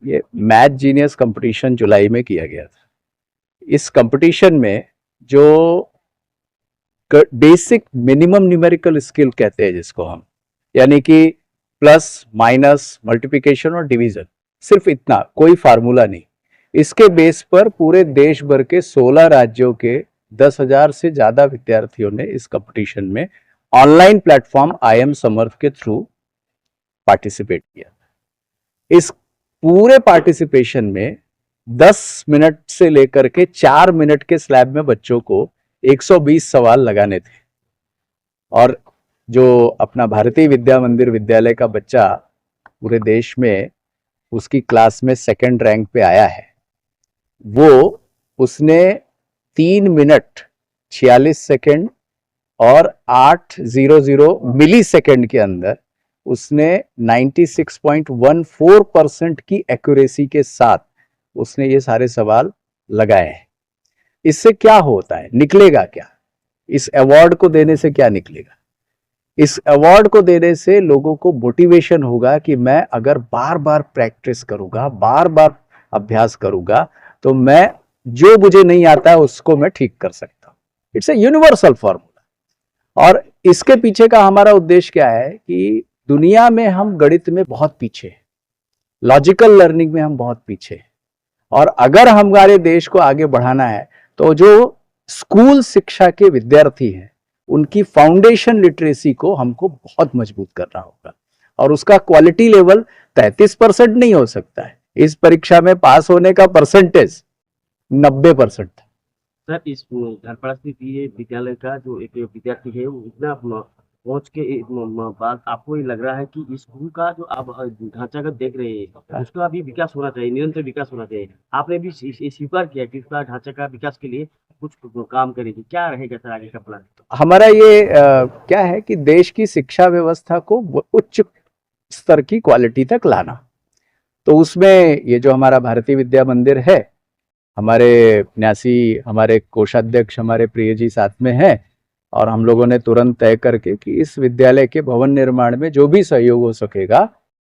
ये math genius competition जुलाई में किया गया था। इस कंपटीशन में जो बेसिक मिनिमम न्यूमेरिकल स्किल कहते हैं जिसको हम, यानी कि प्लस माइनस मल्टीप्लिकेशन और डिवीजन, सिर्फ इतना, कोई फार्मूला नहीं, इसके बेस पर पूरे देश भर के 16 राज्यों के 10,000 से ज्यादा विद्यार्थियों ने इस कंपटीशन में ऑनलाइन प्लेटफॉर्म IIM समर्थ के थ्रू पार्टिसिपेट किया। इस पूरे पार्टिसिपेशन में 10 मिनट से लेकर के 4 मिनट के स्लैब में बच्चों को 120 सवाल लगाने थे। और जो अपना भारतीय विद्या मंदिर विद्यालय का बच्चा पूरे देश में उसकी क्लास में सेकंड रैंक पे आया है, वो उसने 3 मिनट 46 सेकंड और 800 मिली सेकंड के अंदर उसने 96.14% की एक्यूरेसी के साथ उसने ये सारे सवाल लगाए हैं। इससे क्या होता है, निकलेगा क्या? इस अवार्ड को देने से क्या निकलेगा? इस अवार्ड को देने से लोगों को मोटिवेशन होगा कि मैं अगर बार बार प्रैक्टिस करूंगा, बार बार अभ्यास करूंगा, तो मैं जो मुझे नहीं आता है उसको मैं ठीक कर सकता हूं। It's a universal formula. और इसके पीछे का हमारा उद्देश्य क्या है कि दुनिया में हम गणित में बहुत पीछे हैं, लॉजिकल लर्निंग में हम बहुत पीछे हैं, और अगर हमारे देश को आगे बढ़ाना है तो जो स्कूल शिक्षा के विद्यार्थी हैं उनकी फाउंडेशन लिटरेसी को हमको बहुत मजबूत करना होगा। और उसका क्वालिटी लेवल 33% नहीं हो सकता है। इस परीक्षा में पास होने का परसेंटेज 90% था। सर, इस घर परिस्थिति विद्यालय का जो एक विद्यार्थी है वो इतना पहुंच के बाद आपको ये लग रहा है कि स्कूल का जो आप ढांचागत देख रहे हैं उसका भी विकास होना चाहिए, निरंतर विकास होना चाहिए। आपने भी स्वीकार किया कि इसका ढांचा का विकास के लिए कुछ काम करेगी, क्या रहेगा सर आगे का प्लान? हमारा ये क्या है कि देश की शिक्षा व्यवस्था को उच्च स्तर की क्वालिटी तक लाना। तो उसमें ये जो हमारा भारतीय विद्या मंदिर है, हमारे न्यासी, हमारे कोषाध्यक्ष हमारे प्रिय जी साथ में हैं, और हम लोगों ने तुरंत तय करके कि इस विद्यालय के भवन निर्माण में जो भी सहयोग हो सकेगा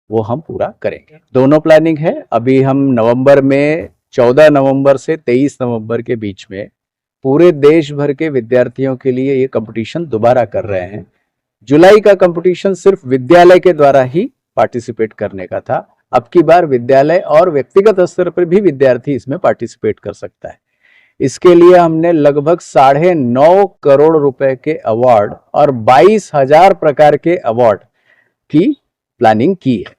वो हम पूरा करेंगे। दोनों प्लानिंग है। अभी हम नवंबर में 14 नवंबर से 23 नवंबर के बीच में पूरे देश भर के विद्यार्थियों के लिए ये कंपटीशन दोबारा कर रहे हैं। जुलाई का कंपटीशन सिर्फ विद्यालय के द्वारा ही पार्टिसिपेट करने का था। अब की बार विद्यालय और व्यक्तिगत स्तर पर भी विद्यार्थी इसमें पार्टिसिपेट कर सकता है। इसके लिए हमने लगभग 9.5 करोड़ रुपए के अवार्ड और 22,000 प्रकार के अवार्ड की प्लानिंग की है।